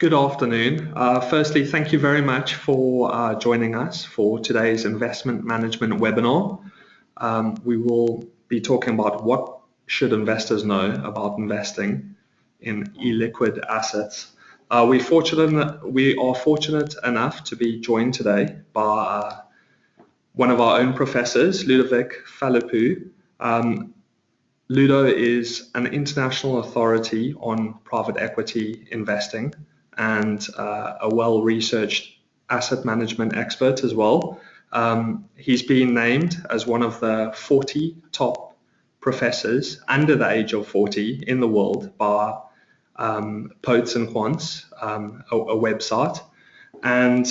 Good afternoon. Firstly, thank you very much for joining us for today's investment management webinar. We will be talking about what should investors know about investing in illiquid assets. We are fortunate enough to be joined today by one of our own professors, Ludovic Phalippou. Ludo is an international authority on private equity investing and a well-researched asset management expert as well. He's been named as one of the 40 top professors under the age of 40 in the world by Poets and Quants, a website. And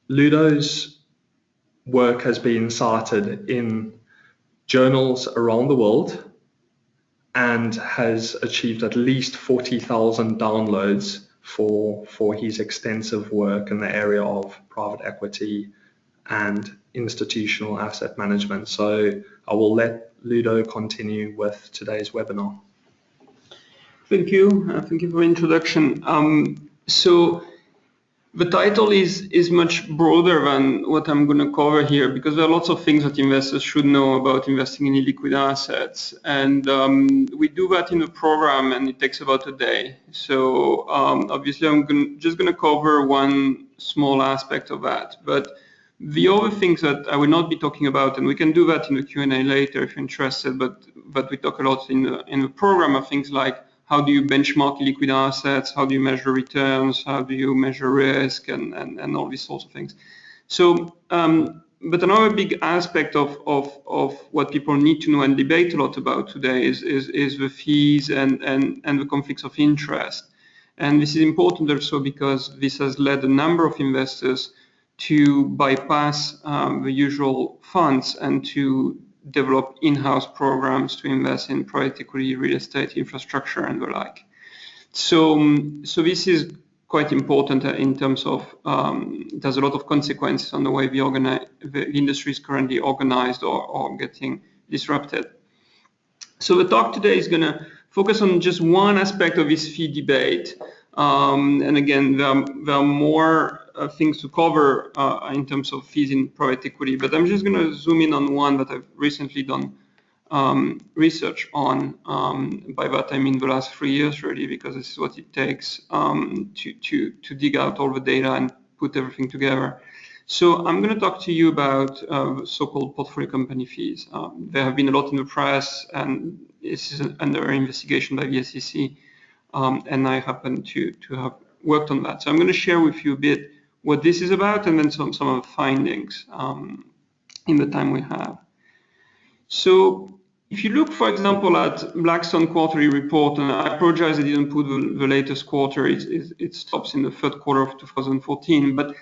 Ludo's work has been cited in journals around the world and has achieved at least 40,000 downloads for his extensive work in the area of private equity and institutional asset management. So I will let Ludo continue with today's webinar. Thank you. Thank you for the introduction. So the title is much broader than what I'm going to cover here, because there are lots of things that investors should know about investing in illiquid assets. And we do that in the program, and it takes about a day. So obviously, I'm just going to cover one small aspect of that. But the other things that I will not be talking about, and we can do that in the Q&A later if you're interested, but we talk a lot in the program of things like how do you benchmark liquid assets, how do you measure returns, how do you measure risk, and all these sorts of things. So, but another big aspect of what people need to know and debate a lot about today is the fees and the conflicts of interest. And this is important also because this has led a number of investors to bypass the usual funds and to develop in-house programs to invest in private equity, real estate, infrastructure, and the like. So this is quite important in terms of there's a lot of consequences on the way the industry is currently organized or getting disrupted. So the talk today is going to focus on just one aspect of this fee debate. And again, there are more things to cover in terms of fees in private equity, but I'm just going to zoom in on one that I've recently done research on. By that I mean the last 3 years, really, because this is what it takes to dig out all the data and put everything together. So I'm going to talk to you about so-called portfolio company fees. There have been a lot in the press, and this is under investigation by the SEC. And I happen to have worked on that. So I'm going to share with you a bit what this is about and then some of the findings in the time we have. So if you look, for example, at Blackstone quarterly report, and I apologize I didn't put the latest quarter, it stops in the third quarter of 2014, but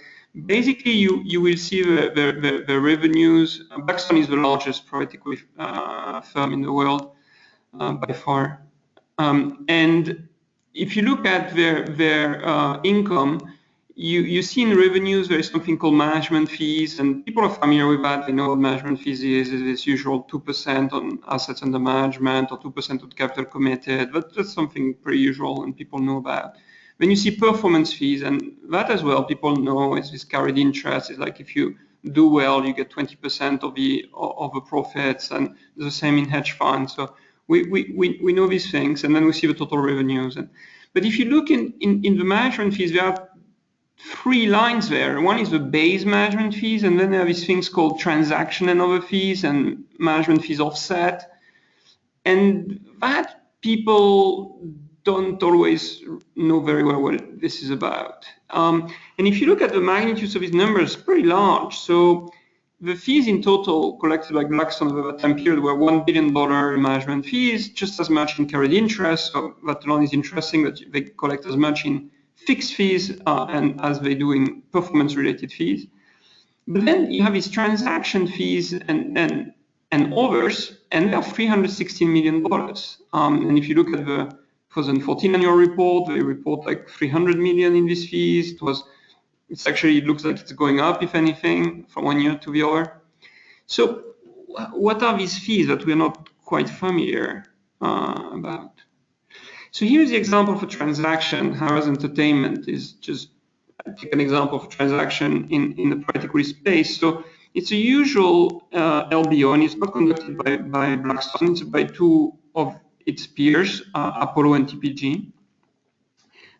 basically you will see the revenues. Blackstone is the largest private equity firm in the world by far. And if you look at their income, you see in revenues there is something called management fees, and people are familiar with that. They know what management fees is. It is usual 2% on assets under management or 2% of capital committed, but that's something pretty usual and people know about. Then you see performance fees, and that as well people know is this carried interest. It's like if you do well, you get 20% of the profits, and the same in hedge funds. So we know these things, and then we see the total revenues. But if you look in the management fees, there are 3 lines there. One is the base management fees, and then there are these things called transaction and other fees and management fees offset. And that people don't always know very well what this is about. And if you look at the magnitudes of these numbers, pretty large. So the fees in total collected by Blackstone over that time period were $1 billion in management fees, just as much in carried interest. So that alone is interesting that they collect as much in fixed fees and as they do in performance-related fees. But then you have these transaction fees and others, and they are $316 million. And if you look at the 2014 annual report, they report like 300 million in these fees. It looks like it's going up, if anything, from one year to the other. So what are these fees that we're not quite familiar about? So here's the example of a transaction. Harrah's Entertainment is just, take an example of a transaction in the private equity space. So it's a usual LBO, and it's not conducted by Blackstone. It's by two of its peers, Apollo and TPG.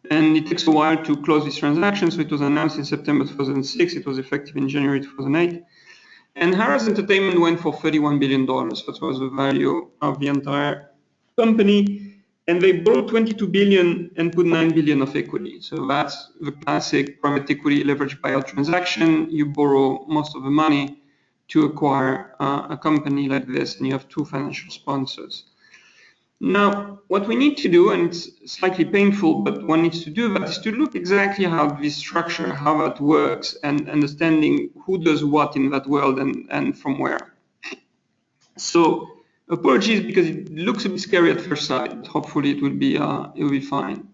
And it takes a while to close this transaction. So it was announced in September 2006. It was effective in January 2008. And Harrah's Entertainment went for $31 billion. That was the value of the entire company. And they borrowed 22 billion and put 9 billion of equity. So that's the classic private equity leveraged buyout transaction. You borrow most of the money to acquire a company like this, and you have two financial sponsors. Now, what we need to do, and it's slightly painful, but one needs to do that, is to look exactly how this structure, how that works, and understanding who does what in that world and from where. So, apologies because it looks a bit scary at first sight, but hopefully it will be fine.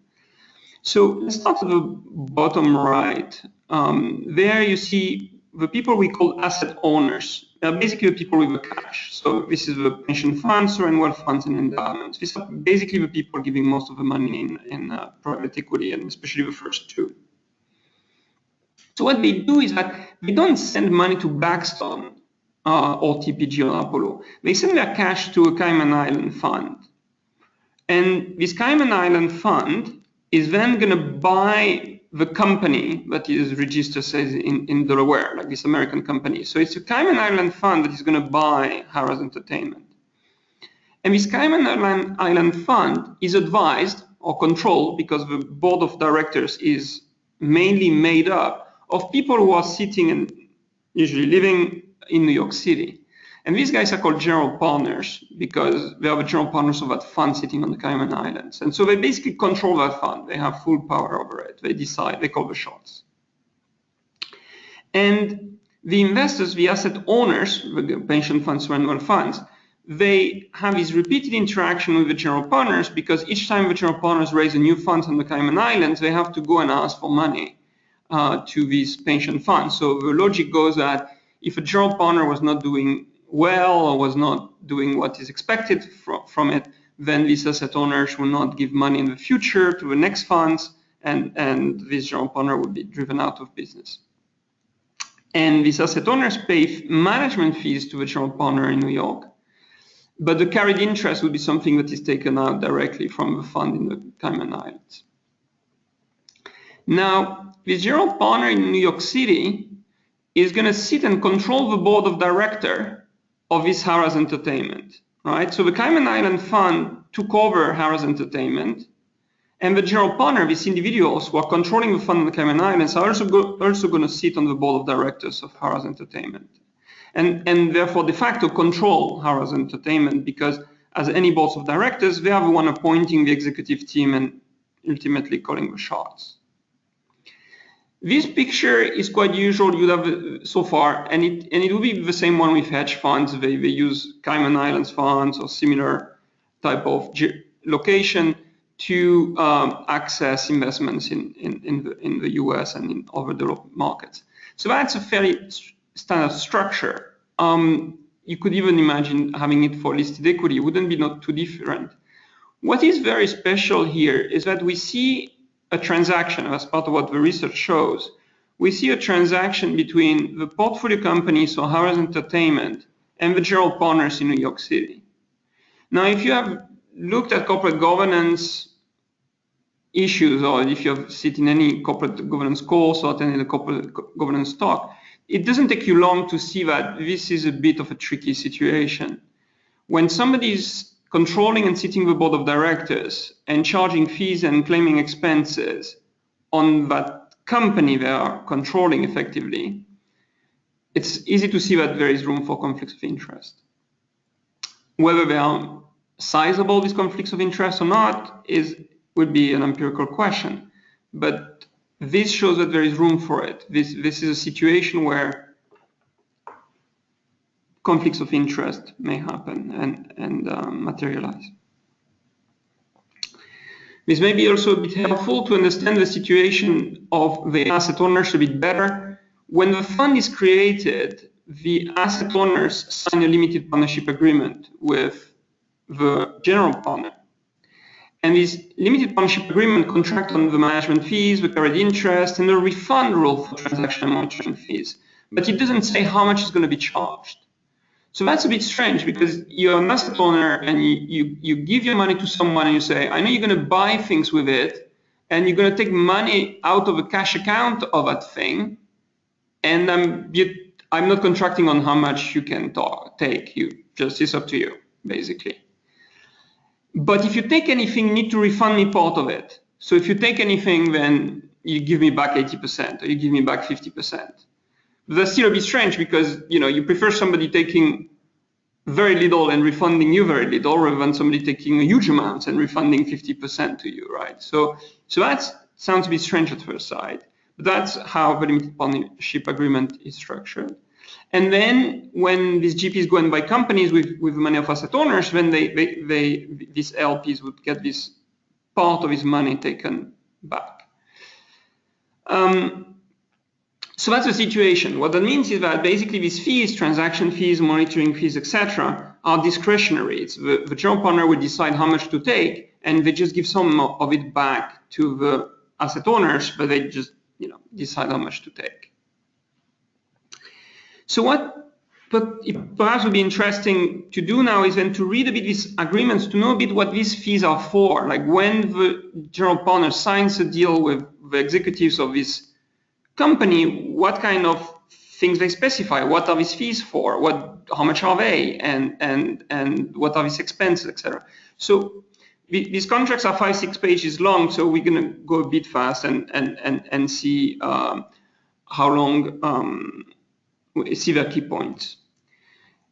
So let's start at the bottom right. There you see the people we call asset owners. They're basically the people with the cash. So this is the pension funds, sovereign wealth funds, and endowments. These are basically the people giving most of the money in private equity, and especially the first two. So what they do is that they don't send money to Blackstone or TPG or Apollo. They send their cash to a Cayman Island fund. And this Cayman Island fund is then going to buy the company that is registered, says, in Delaware, like this American company. So it's a Cayman Island fund that is going to buy Harrah's Entertainment. And this Cayman Island fund is advised or controlled, because the board of directors is mainly made up of people who are sitting and usually living in New York City. And these guys are called general partners because they are the general partners of that fund sitting on the Cayman Islands. And so they basically control that fund. They have full power over it. They decide, they call the shots. And the investors, the asset owners, the pension funds, sovereign wealth funds, they have this repeated interaction with the general partners, because each time the general partners raise a new fund on the Cayman Islands, they have to go and ask for money to these pension funds. So the logic goes that if a general partner was not doing well or was not doing what is expected from it, then these asset owners will not give money in the future to the next funds, and this general partner will be driven out of business. And these asset owners pay management fees to the general partner in New York, but the carried interest would be something that is taken out directly from the fund in the Cayman Islands. Now, the general partner in New York City is going to sit and control the board of directors of this Harrah's Entertainment, right? So the Cayman Island fund took over Harrah's Entertainment, and the general partner, these individuals who are controlling the fund on the Cayman Islands, are also going to sit on the board of directors of Harrah's Entertainment, and therefore de facto control Harrah's Entertainment, because as any boards of directors, they are the one appointing the executive team and ultimately calling the shots. This picture is quite usual you'd have so far, and it will be the same one with hedge funds. They use Cayman Islands funds or similar type of location to access investments in the US and in other developed markets. So that's a fairly standard structure. You could even imagine having it for listed equity. It wouldn't be not too different. What is very special here is that we see a transaction, as part of what the research shows. We see a transaction between the portfolio companies, so Harrah's Entertainment, and the general partners in New York City. Now, if you have looked at corporate governance issues, or if you have sit in any corporate governance course or attended a corporate governance talk, it doesn't take you long to see that this is a bit of a tricky situation. When somebody is controlling and sitting the board of directors and charging fees and claiming expenses on that company they are controlling effectively, it's easy to see that there is room for conflicts of interest. Whether they are sizable, these conflicts of interest, or not would be an empirical question. But this shows that there is room for it. This is a situation where conflicts of interest may happen and materialize. This may be also a bit helpful to understand the situation of the asset owners a bit better. When the fund is created, the asset owners sign a limited partnership agreement with the general partner. And this limited partnership agreement contract on the management fees, the carried interest, and the refund rule for transaction and monitoring fees. But it doesn't say how much is going to be charged. So that's a bit strange because you're an asset owner and you give your money to someone and you say, I know you're going to buy things with it and you're going to take money out of a cash account of that thing. And I'm not contracting on how much you can take. It's up to you, basically. But if you take anything, you need to refund me part of it. So if you take anything, then you give me back 80% or you give me back 50%. But that's still a bit strange because you prefer somebody taking very little and refunding you very little rather than somebody taking a huge amount and refunding 50% to you, right? So that sounds a bit strange at first sight, but that's how the limited partnership agreement is structured. And then when these GPs go and buy companies with the money of asset owners, then these LPs would get this part of his money taken back. So that's the situation. What that means is that basically these fees, transaction fees, monitoring fees, etc., are discretionary. The general partner will decide how much to take, and they just give some of it back to the asset owners, but they just decide how much to take. So what perhaps would be interesting to do now is then to read a bit these agreements, to know a bit what these fees are for. Like when the general partner signs a deal with the executives of this company, what kind of things they specify? What are these fees for? How much are they? And what are these expenses, etc. So these contracts are 5-6 pages long, so we're going to go a bit fast and see how long. See their key points.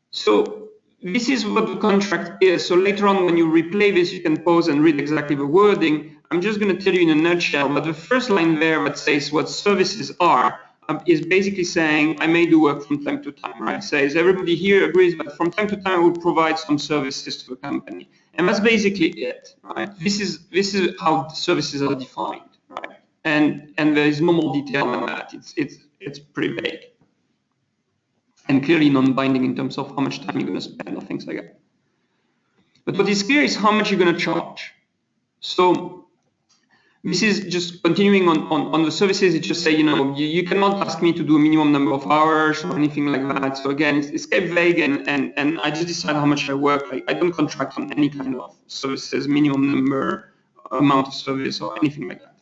So this is what the contract is. So later on, when you replay this, you can pause and read exactly the wording. I'm just going to tell you in a nutshell, but the first line there that says what services are is basically saying I may do work from time to time, right? It says everybody here agrees that from time to time I will provide some services to the company. And that's basically it, right? This is how services are defined, right? And there is no more detail than that. It's pretty vague. And clearly non-binding in terms of how much time you're going to spend or things like that. But what is clear is how much you're going to charge. So this is just continuing on the services. It just say, you cannot ask me to do a minimum number of hours or anything like that. So again, it's kept vague and I just decide how much I work. I don't contract on any kind of services, minimum number, amount of service or anything like that.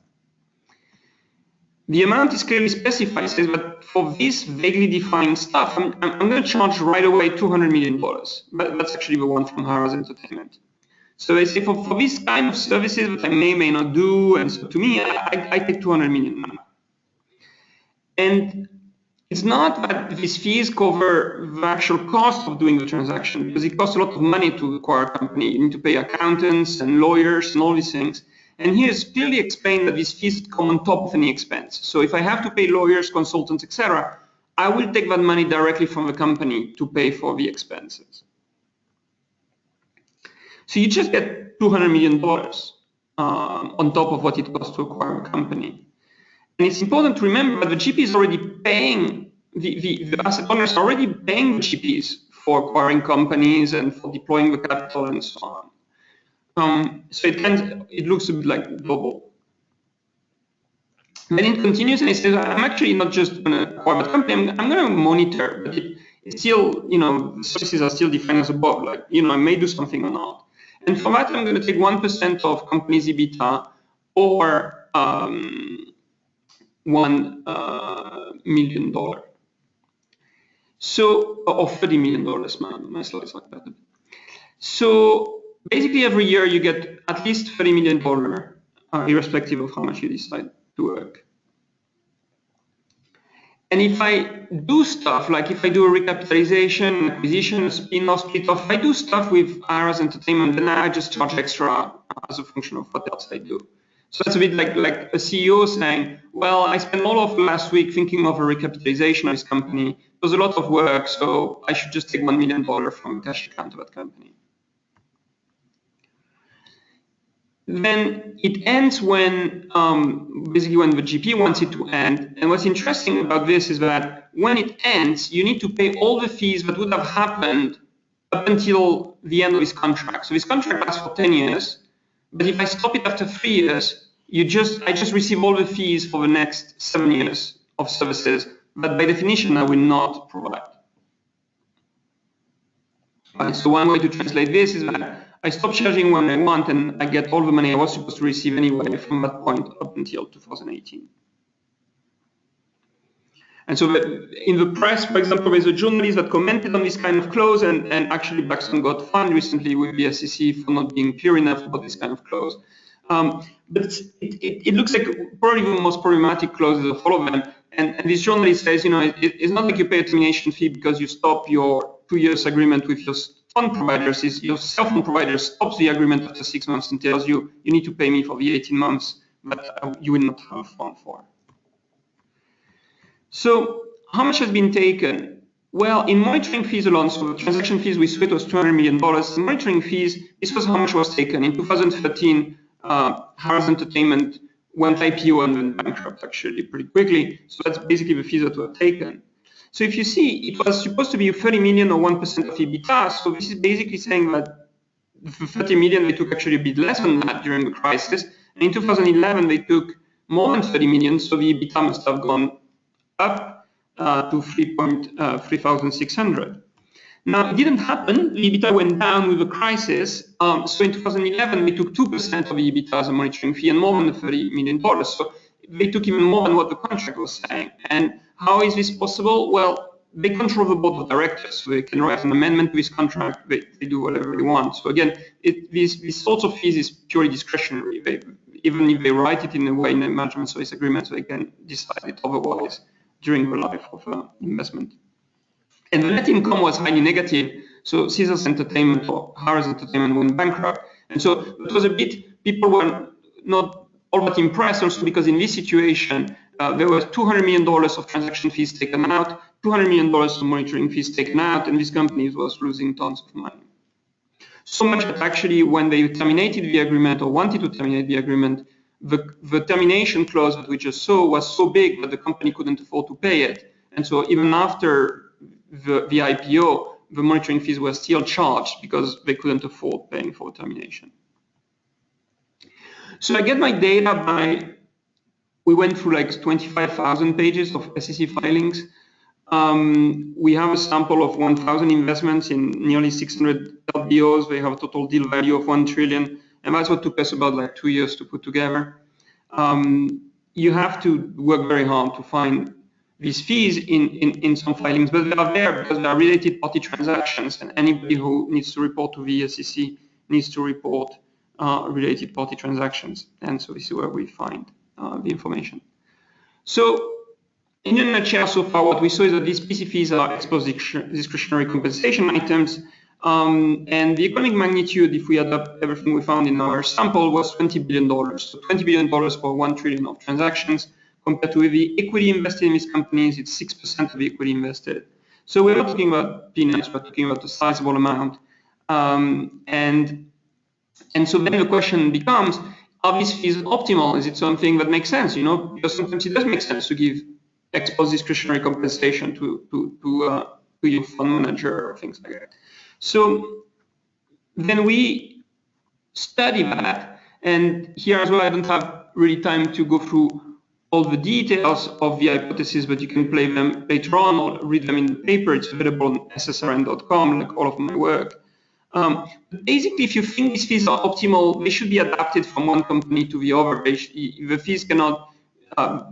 The amount is clearly specified. It says that for this vaguely defined stuff, I'm going to charge right away $200 million. But that's actually the one from Harrah's Entertainment. So they say for this kind of services that I may not do, and so to me, I take $200 million. And it's not that these fees cover the actual cost of doing the transaction, because it costs a lot of money to acquire a company. You need to pay accountants and lawyers and all these things. And here it's clearly explained that these fees come on top of any expense. So if I have to pay lawyers, consultants, etc., I will take that money directly from the company to pay for the expenses. So you just get $200 million on top of what it costs to acquire a company. And it's important to remember that the GP is already paying, the asset owners are already paying the GPs for acquiring companies and for deploying the capital and so on. So it looks a bit like double. Then it continues and it says, I'm actually not just going to acquire a company, I'm going to monitor, but it's still, the services are still defined as above, like, I may do something or not. And for that, I'm going to take 1% of company's EBITDA or $1 million. So, or $30 million, my slides like that. So, basically, every year you get at least $30 million, irrespective of how much you decide to work. And if I do stuff, like if I do a recapitalization, acquisition, spin-off, split-off, if I do stuff with Harrah's Entertainment, then I just charge extra as a function of what else I do. So that's a bit like a CEO saying, well, I spent all of last week thinking of a recapitalization of this company. It was a lot of work, so I should just take $1 million from the cash account of that company. Then it ends when, basically when the GP wants it to end. And what's interesting about this is that when it ends, you need to pay all the fees that would have happened up until the end of this contract. So this contract lasts for 10 years. But if I stop it after 3 years, I just receive all the fees for the next 7 years of services that by definition I will not provide. Right, so one way to translate this is that I stop charging when I want and I get all the money I was supposed to receive anyway from that point up until 2018. And so in the press, for example, there's a journalist that commented on this kind of clause, and actually Blackstone got fined recently with the SEC for not being clear enough about this kind of clause. But it looks like probably the most problematic clauses of all of them. And this journalist says, it's not like you pay a termination fee because you stop your 2 years agreement with your fund providers. Is your cell phone provider stops the agreement after 6 months and tells you, you need to pay me for the 18 months that you will not have a fund for. So how much has been taken? Well, in monitoring fees alone, so the transaction fees we split was $200 million. In monitoring fees, this was how much was taken. In 2013, Harris Entertainment went IPO and went bankrupt actually pretty quickly. So that's basically the fees that were taken. So if you see, it was supposed to be 30 million or 1% of EBITDA. So this is basically saying that for 30 million, they took actually a bit less than that during the crisis. And in 2011, they took more than 30 million. So the EBITDA must have gone up to 3,600. Now, it didn't happen. The EBITDA went down with the crisis. So in 2011, they took 2% of the EBITDA as a monitoring fee and more than the $30 million. So they took even more than what the contract was saying. And how is this possible? Well, they control the board of directors. So they can write an amendment to this contract. They do whatever they want. So again, these sorts of fees is purely discretionary. Even if they write it in a way in a management service agreement, so they can decide it otherwise during the life of investment. And the net income was highly negative. So Caesars Entertainment or Harris Entertainment went bankrupt. And so it was a bit, people were not all that impressed also because in this situation, there was $200 million of transaction fees taken out, $200 million of monitoring fees taken out, and this company was losing tons of money. So much that actually when they terminated the agreement or wanted to terminate the agreement, the termination clause that we just saw was so big that the company couldn't afford to pay it. And so even after the IPO, the monitoring fees were still charged because they couldn't afford paying for termination. So I get my data we went through like 25,000 pages of SEC filings. We have a sample of 1,000 investments in nearly 600 LBOs. They have a total deal value of 1 trillion. And that's what took us about like 2 years to put together. You have to work very hard to find these fees in some filings, but they are there because they are related party transactions, and anybody who needs to report to the SEC needs to report related party transactions. And so this is where we find the information. So in a nutshell, so far what we saw is that these PC fees are exposed discretionary compensation items. And the economic magnitude, if we add up everything we found in our sample, was $20 billion. So $20 billion for 1 trillion of transactions. Compared to the equity invested in these companies, it's 6% of the equity invested. So we're not talking about peanuts, we're talking about a sizable amount. And so then the question becomes, are these fees optimal? Is it something that makes sense? Because sometimes it does make sense to give exposed discretionary compensation to your fund manager or things like that. So then we study that, and here as well, I don't have really time to go through all the details of the hypothesis, but you can play them later on or read them in the paper. It's available on ssrn.com, like all of my work. But basically, if you think these fees are optimal, they should be adapted from one company to the other. The fees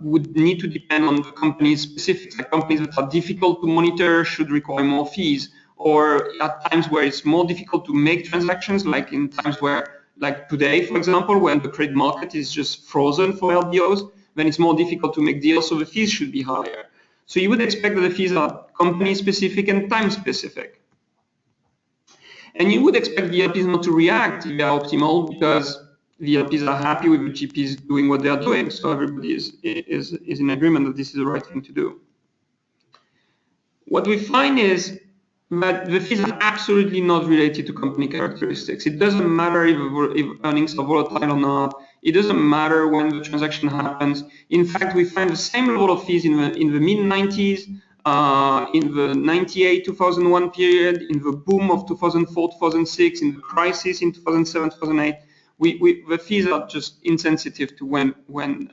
would need to depend on the company's specifics. Like companies that are difficult to monitor should require more fees, or at times where it's more difficult to make transactions, like in times where, like today, for example, when the credit market is just frozen for LBOs, then it's more difficult to make deals, so the fees should be higher. So you would expect that the fees are company-specific and time-specific. And you would expect the LPs not to react if they are optimal because the LPs are happy with the GPs doing what they are doing, so everybody is in agreement that this is the right thing to do. What we find is that the fees are absolutely not related to company characteristics. It doesn't matter if earnings are volatile or not. It doesn't matter when the transaction happens. In fact, we find the same level of fees in the mid-90s, in the 98-2001 period, in the boom of 2004-2006, in the crisis in 2007-2008. The fees are just insensitive to when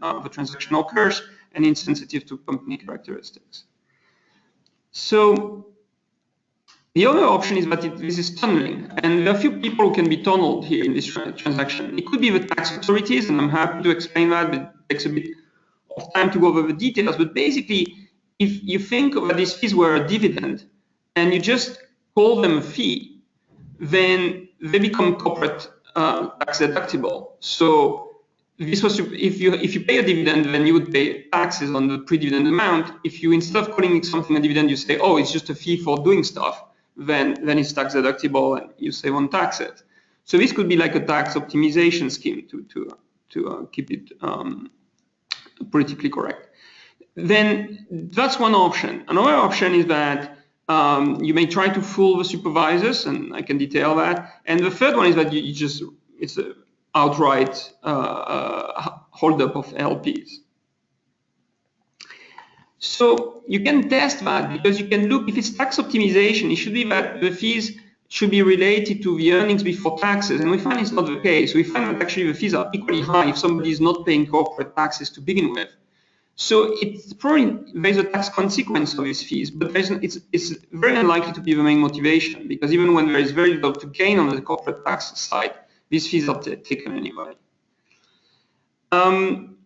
the transaction occurs and insensitive to company characteristics. So the other option is that this is tunneling, and there are a few people who can be tunneled here in this transaction. It could be the tax authorities, and I'm happy to explain that, but it takes a bit of time to go over the details. But basically, if you think that these fees were a dividend and you just call them a fee, then they become corporate tax deductible. So this was if you pay a dividend, then you would pay taxes on the pre-dividend amount. If you, instead of calling something a dividend, you say, oh, it's just a fee for doing stuff, then it's tax deductible and you save on taxes. So this could be like a tax optimization scheme to keep it politically correct. Then that's one option. Another option is that you may try to fool the supervisors, and I can detail that. And the third one is that it's an outright hold-up of LPs. So you can test that, because you can look, if it's tax optimization, it should be that the fees should be related to the earnings before taxes, and we find it's not the case. We find that actually the fees are equally high if somebody is not paying corporate taxes to begin with. So it's probably, there's a tax consequence of these fees, but it's very unlikely to be the main motivation, because even when there is very little to gain on the corporate tax side, these fees are taken anyway. And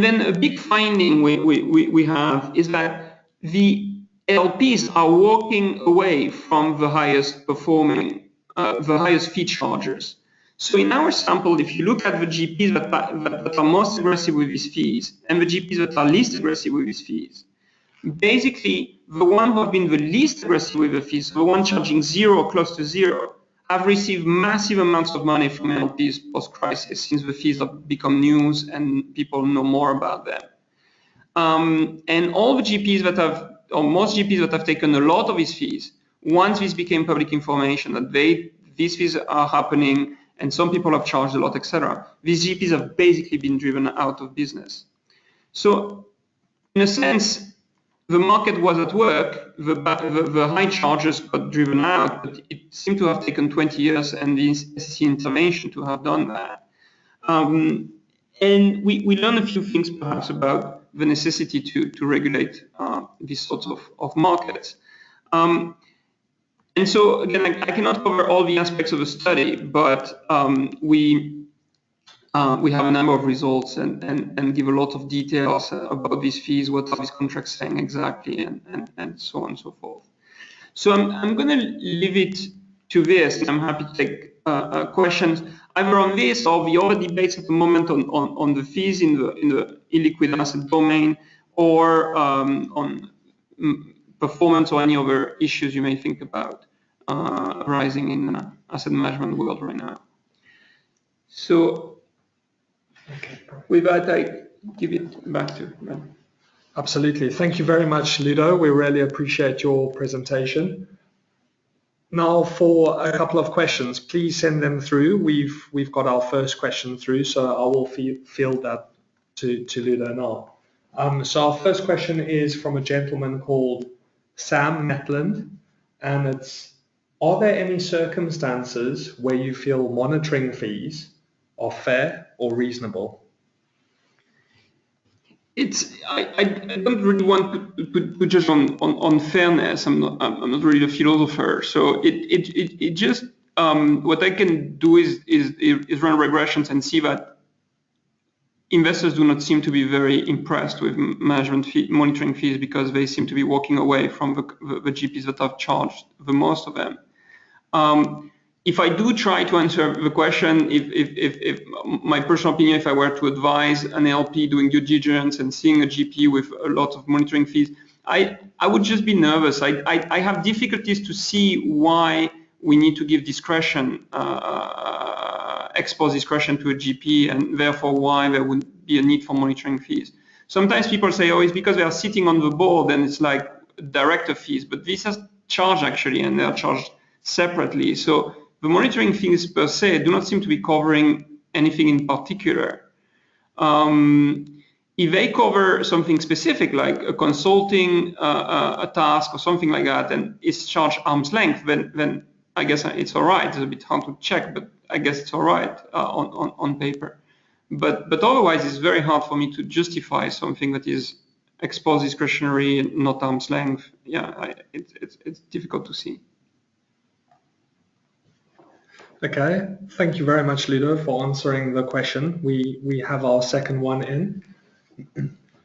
then a big finding we have is that the LPs are walking away from the highest performing, the highest fee chargers. So in our sample, if you look at the GPs that are most aggressive with these fees and the GPs that are least aggressive with these fees, basically the ones who have been the least aggressive with the fees, the ones charging zero or close to zero, have received massive amounts of money from LPs post-crisis, since the fees have become news and people know more about them. And all the GPs that have, or most GPs that have taken a lot of these fees, once this became public information that these fees are happening and some people have charged a lot, etc., these GPs have basically been driven out of business. So in a sense, the market was at work, the high charges got driven out, but it seemed to have taken 20 years and the SEC intervention to have done that. And we learned a few things perhaps about the necessity to regulate these sorts of markets. And so again, I cannot cover all the aspects of the study, but we have a number of results and give a lot of details about these fees, what are these contracts saying exactly, and so on and so forth. So I'm going to leave it to this, and I'm happy to take questions either on this or the other debates at the moment on the fees in the illiquid asset domain, or on performance or any other issues you may think about arising in the asset management world right now. So with that, I give it back to Ben. Absolutely. Thank you very much, Ludo. We really appreciate your presentation. Now, for a couple of questions, please send them through. We've got our first question through, so I will field that to Ludo now. So our first question is from a gentleman called Sam Metland, and it's, are there any circumstances where you feel monitoring fees are fair or reasonable? I don't really want to put just on fairness. I'm not really a philosopher. So it just what I can do is run regressions and see that investors do not seem to be very impressed with monitoring fees, because they seem to be walking away from the GPs that have charged the most of them. If I do try to answer the question, if my personal opinion, if I were to advise an LP doing due diligence and seeing a GP with a lot of monitoring fees, I would just be nervous. I have difficulties to see why we need to give discretion, expose discretion to a GP, and therefore why there would be a need for monitoring fees. Sometimes people say, oh, it's because they are sitting on the board and it's like director fees, but these are charged actually, and they are charged separately. So the monitoring fees per se do not seem to be covering anything in particular. If they cover something specific, like a consulting a task or something like that, and it's charged arm's length, then I guess it's all right. It's a bit hard to check, but I guess it's all right on paper. But otherwise, it's very hard for me to justify something that is exposed discretionary, not arm's length. Yeah, it's difficult to see. Okay, thank you very much, Ludo, for answering the question. We have our second one in.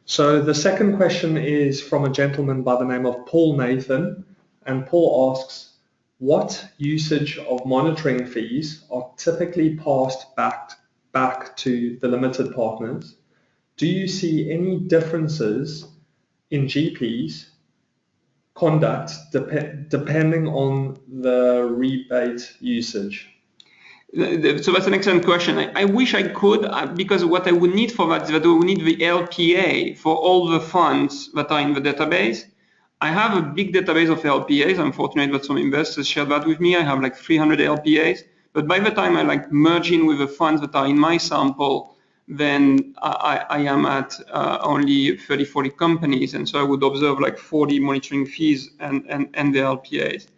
So the second question is from a gentleman by the name of Paul Nathan, and Paul asks, what usage of monitoring fees are typically passed back to the limited partners? Do you see any differences in GPs conduct depending on the rebate usage? So that's an excellent question. I wish I could, because what I would need for that is that we would need the LPA for all the funds that are in the database. I have a big database of LPAs. I'm fortunate that some investors share that with me. I have like 300 LPAs. But by the time I merge in with the funds that are in my sample, then I am at only 30, 40 companies. And so I would observe like 40 monitoring fees and the LPAs.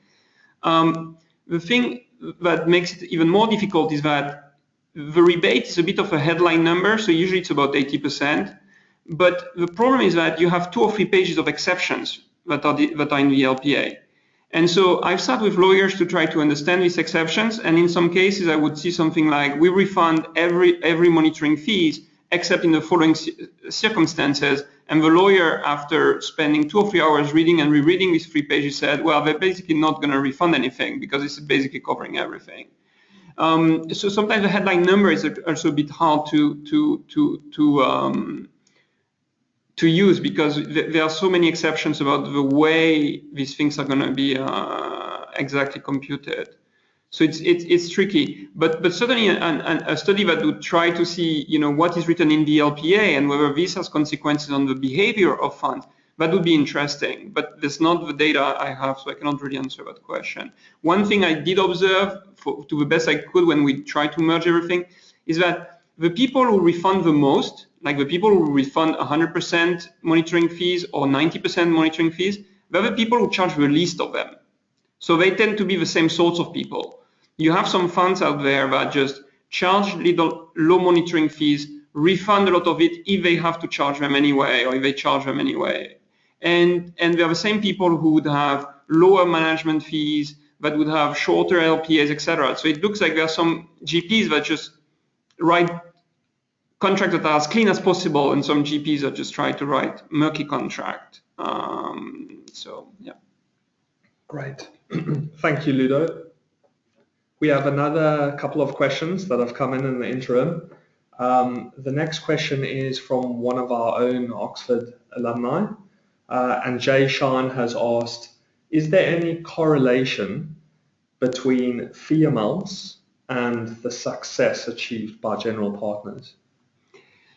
The thing that makes it even more difficult is that the rebate is a bit of a headline number, so usually it's about 80%. But the problem is that you have 2 or 3 pages of exceptions that are in the LPA. And so I've sat with lawyers to try to understand these exceptions, and in some cases I would see something like, we refund every monitoring fees except in the following circumstances. And the lawyer, after spending 2 or 3 hours reading and rereading these 3 pages, said, well, they're basically not going to refund anything because it's basically covering everything. So sometimes the headline number is also a bit hard to use because there are so many exceptions about the way these things are going to be exactly computed. So it's tricky, but certainly a study that would try to see, what is written in the LPA and whether this has consequences on the behavior of funds, that would be interesting. But that's not the data I have, so I cannot really answer that question. One thing I did observe, to the best I could when we tried to merge everything, is that the people who refund the most, like the people who refund 100% monitoring fees or 90% monitoring fees, they're the people who charge the least of them. So they tend to be the same sorts of people. You have some funds out there that just charge little low monitoring fees, refund a lot of it if they have to charge them anyway, or if they charge them anyway. And they're the same people who would have lower management fees, that would have shorter LPAs, etc. So it looks like there are some GPs that just write contracts that are as clean as possible, and some GPs that just try to write murky contract. So yeah. Great. Thank you, Ludo. We have another couple of questions that have come in the interim. The next question is from one of our own Oxford alumni, and Jay Shan has asked, is there any correlation between fee amounts and the success achieved by general partners?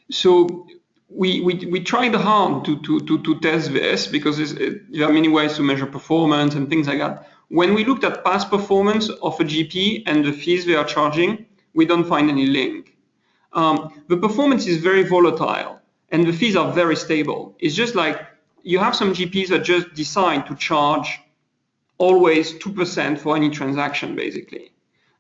So we tried hard to test this because there are many ways to measure performance and things like that. When we looked at past performance of a GP and the fees they are charging, we don't find any link. The performance is very volatile and the fees are very stable. It's just like you have some GPs that just decide to charge always 2% for any transaction, basically.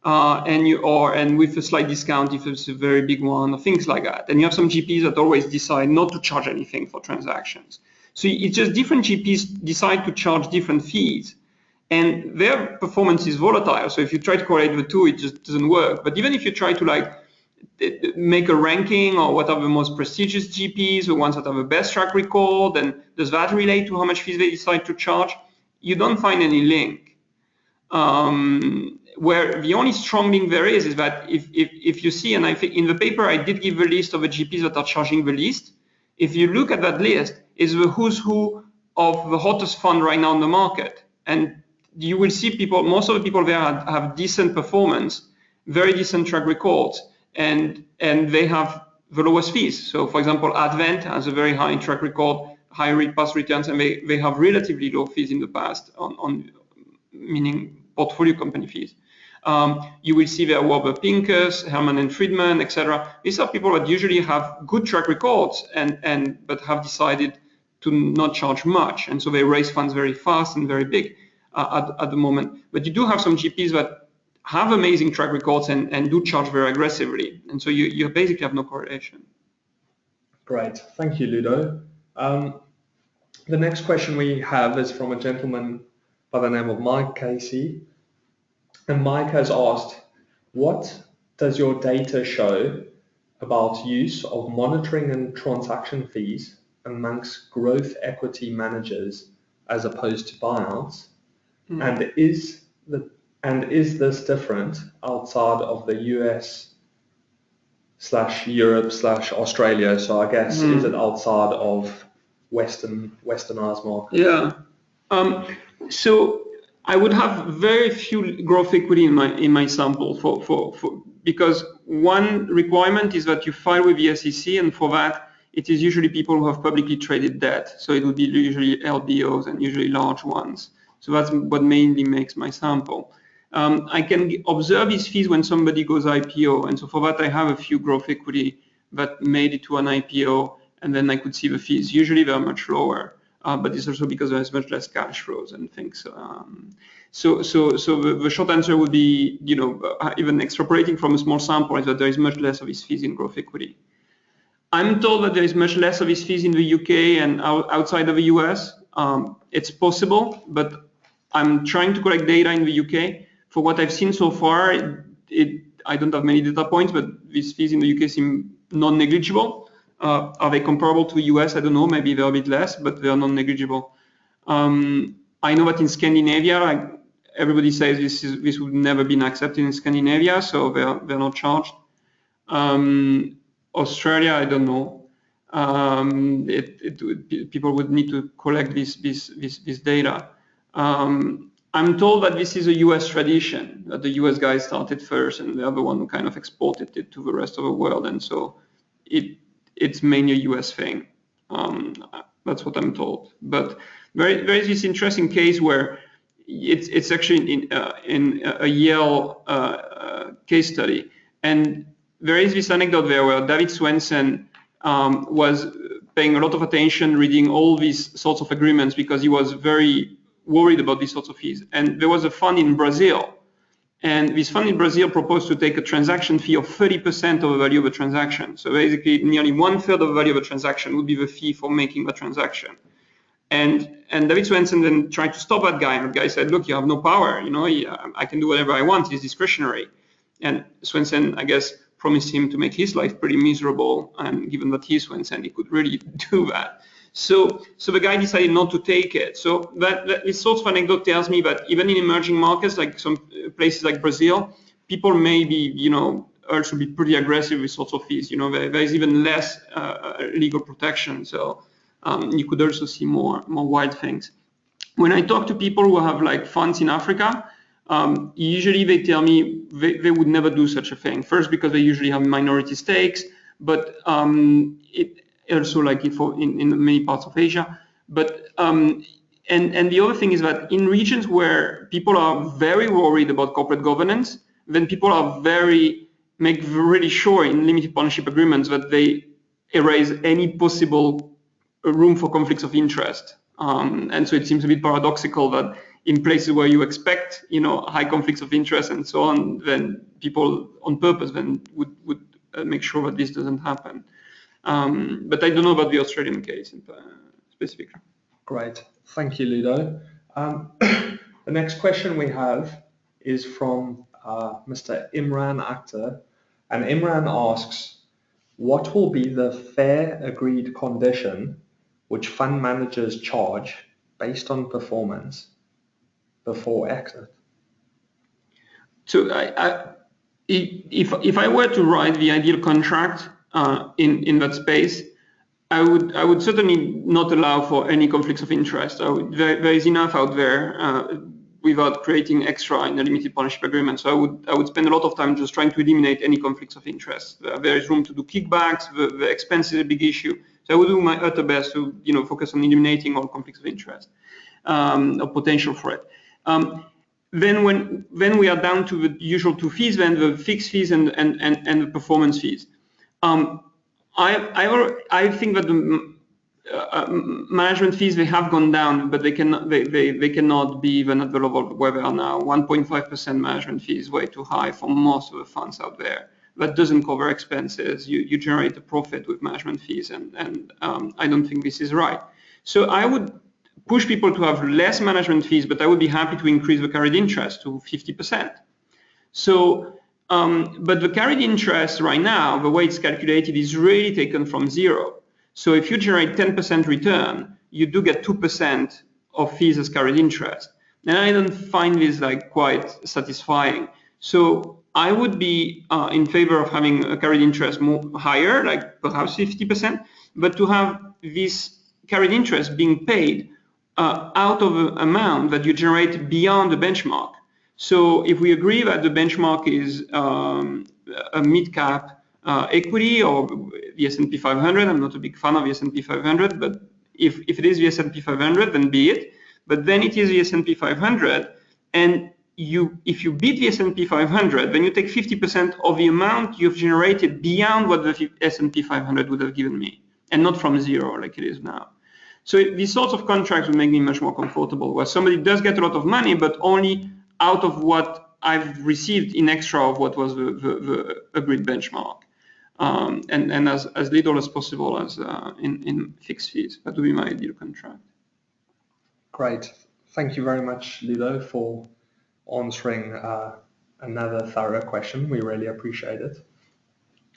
And with a slight discount if it's a very big one, or things like that. And you have some GPs that always decide not to charge anything for transactions. So it's just different GPs decide to charge different fees, and their performance is volatile. So if you try to correlate the two, it just doesn't work. But even if you try to make a ranking or what are the most prestigious GPs, the ones that have the best track record, and does that relate to how much fees they decide to charge, you don't find any link. Where the only strong link there is that if you see, and I think in the paper I did give a list of the GPs that are charging the least. If you look at that list, it's the who's who of the hottest fund right now in the market. And you will see most of the people there have decent performance, very decent track records, and they have the lowest fees. So for example, Advent has a very high track record, high past returns, and they have relatively low fees in the past on meaning portfolio company fees. You will see there Warburg Pincus, Herman and Friedman, etc. These are people that usually have good track records but have decided to not charge much, and so they raise funds very fast and very big at the moment. But you do have some GPs that have amazing track records and do charge very aggressively. And so you basically have no correlation. Great. Thank you, Ludo. The next question we have is from a gentleman by the name of Mike Casey. And Mike has asked, what does your data show about use of monitoring and transaction fees amongst growth equity managers as opposed to buyouts? And is this different outside of the US/Europe/Australia? So I guess is it outside of westernized markets? Yeah. So I would have very few growth equity in my sample because one requirement is that you file with the SEC, and for that it is usually people who have publicly traded debt. So it would be usually LBOs and usually large ones. So that's what mainly makes my sample. I can observe these fees when somebody goes IPO, and so for that I have a few growth equity that made it to an IPO, and then I could see the fees. Usually they're much lower, but it's also because there's much less cash flows and things. So the short answer would be, even extrapolating from a small sample, is that there is much less of these fees in growth equity. I'm told that there is much less of these fees in the UK and outside of the US. It's possible, but I'm trying to collect data in the UK. For what I've seen so far, I don't have many data points, but these fees in the UK seem non-negligible. Are they comparable to the US? I don't know. Maybe they're a bit less, but they're non-negligible. I know that in Scandinavia, everybody says this would never been accepted in Scandinavia, so they're not charged. Australia, I don't know. People would need to collect this data. I'm told that this is a US tradition, that the US guys started first and the other one kind of exported it to the rest of the world, and so it's mainly a US thing. That's what I'm told. But there is this interesting case where it's actually in a Yale case study, and there is this anecdote there where David Swensen was paying a lot of attention, reading all these sorts of agreements because he was very worried about these sorts of fees. And there was a fund in Brazil, and this fund in Brazil proposed to take a transaction fee of 30% of the value of a transaction. So basically, nearly 1/3 of the value of a transaction would be the fee for making the transaction. And David Swensen then tried to stop that guy, and the guy said, "Look, you have no power. I can do whatever I want. It's discretionary." And Swensen, I guess, promised him to make his life pretty miserable, and given that he's Swensen, he could really do that. So the guy decided not to take it. So this sort of anecdote tells me that even in emerging markets, like some places like Brazil, people may be, also be pretty aggressive with sorts of fees. There is even less legal protection. So you could also see more wild things. When I talk to people who have like funds in Africa, usually they tell me they would never do such a thing. First, because they usually have minority stakes, but it also like in many parts of Asia. But and the other thing is that in regions where people are very worried about corporate governance, then people are make really sure in limited partnership agreements that they erase any possible room for conflicts of interest. And so it seems a bit paradoxical that in places where you expect, high conflicts of interest and so on, then people on purpose then would make sure that this doesn't happen. But I don't know about the Australian case specifically. Great, thank you, Ludo. The next question we have is from Mr. Imran Akhtar, and Imran asks, what will be the fair agreed condition which fund managers charge based on performance before exit? So if I were to write the ideal contract in that space, I would certainly not allow for any conflicts of interest. There is enough out there without creating extra in a limited partnership agreement. So I would spend a lot of time just trying to eliminate any conflicts of interest. There is room to do kickbacks. The expense is a big issue. So I would do my utter best to focus on eliminating all conflicts of interest or potential for it. Then when we are down to the usual two fees, then the fixed fees and the performance fees. I think that management fees, they have gone down, but they cannot be even at the level where they are now. 1.5% management fee is way too high for most of the funds out there. That doesn't cover expenses. You generate a profit with management fees, and I don't think this is right. So I would push people to have less management fees, but I would be happy to increase the carried interest to 50%. So, but the carried interest right now, the way it's calculated, is really taken from zero. So if you generate 10% return, you do get 2% of fees as carried interest. And I don't find this like quite satisfying. So I would be in favor of having a carried interest more higher, like perhaps 50%, but to have this carried interest being paid out of an amount that you generate beyond the benchmark. So if we agree that the benchmark is a mid-cap equity or the S&P 500, I'm not a big fan of the S&P 500, but if it is the S&P 500, then be it. But then it is the S&P 500, and if you beat the S&P 500, then you take 50% of the amount you've generated beyond what the S&P 500 would have given me, and not from zero like it is now. So these sorts of contracts would make me much more comfortable, where somebody does get a lot of money, but only out of what I've received in extra of what was the agreed benchmark, and as little as possible as in fixed fees. That would be my ideal contract. Great. Thank you very much, Ludo, for answering another thorough question. We really appreciate it.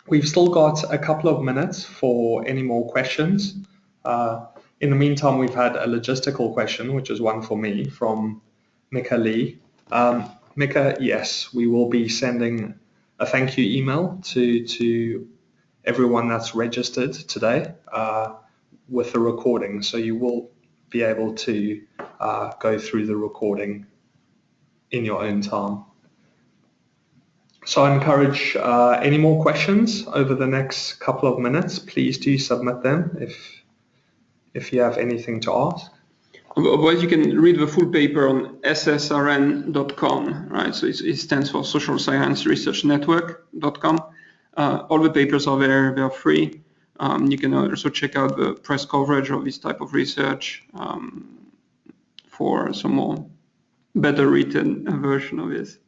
We've still got a couple of minutes for any more questions. In the meantime, we've had a logistical question, which is one for me, from Mika Lee. Mika, yes, we will be sending a thank you email to everyone that's registered today with the recording. So you will be able to go through the recording in your own time. So I encourage any more questions over the next couple of minutes. Please do submit them if you have anything to ask. Otherwise, you can read the full paper on ssrn.com, right? So it stands for Social Science Research Network.com. All the papers are there, they are free. You can also check out the press coverage of this type of research for some more better written version of this.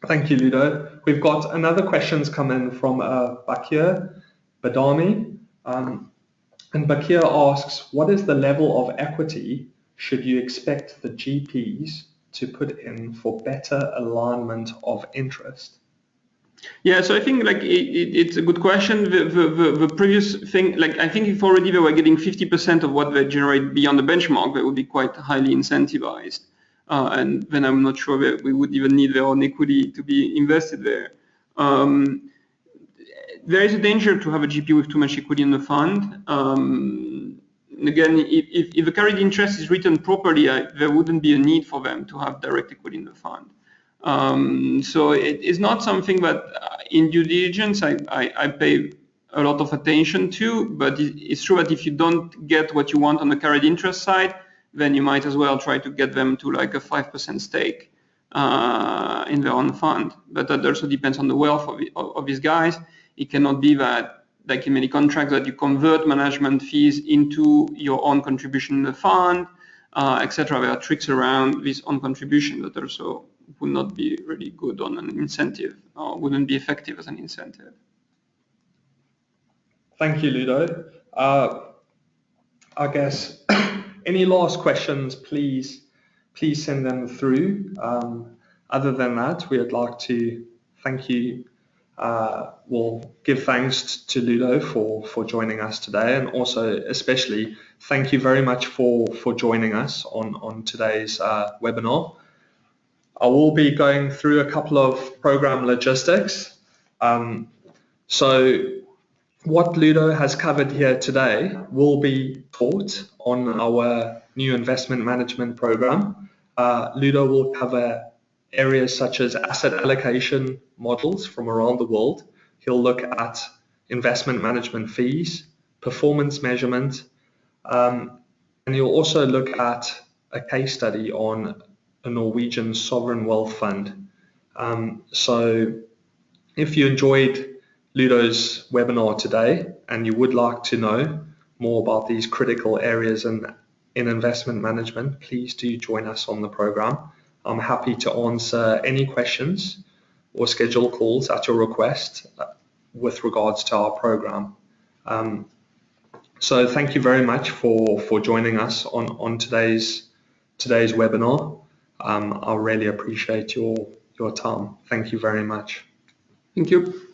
Thank you, Ludo. We've got another questions come in from Bakir Badami. And Bakir asks, what is the level of equity should you expect the GPs to put in for better alignment of interest? Yeah, so I think like it's a good question. The previous thing, like I think if already they were getting 50% of what they generate beyond the benchmark, they would be quite highly incentivized. And then I'm not sure that we would even need their own equity to be invested there. There is a danger to have a GP with too much equity in the fund. Again, if the carried interest is written properly, there wouldn't be a need for them to have direct equity in the fund. So it is not something that in due diligence I pay a lot of attention to, but it's true that if you don't get what you want on the carried interest side, then you might as well try to get them to like a 5% stake in their own fund. But that also depends on the wealth of these guys. It cannot be that, like in many contracts, that you convert management fees into your own contribution in the fund, etc. There are tricks around this own contribution that also would not be really good on an incentive, or wouldn't be effective as an incentive. Thank you, Ludo. I guess any last questions, please send them through. Other than that, we would like to thank you. We'll give thanks to Ludo for joining us today, and also especially thank you very much for joining us on today's webinar. I will be going through a couple of program logistics. So what Ludo has covered here today will be taught on our new investment management program. Ludo will cover areas such as asset allocation models from around the world. He'll look at investment management fees, performance measurement, and he'll also look at a case study on a Norwegian sovereign wealth fund. So if you enjoyed Ludo's webinar today and you would like to know more about these critical areas in investment management, please do join us on the program. I'm happy to answer any questions or schedule calls at your request with regards to our program. So thank you very much for joining us on today's webinar. I really appreciate your time. Thank you very much. Thank you.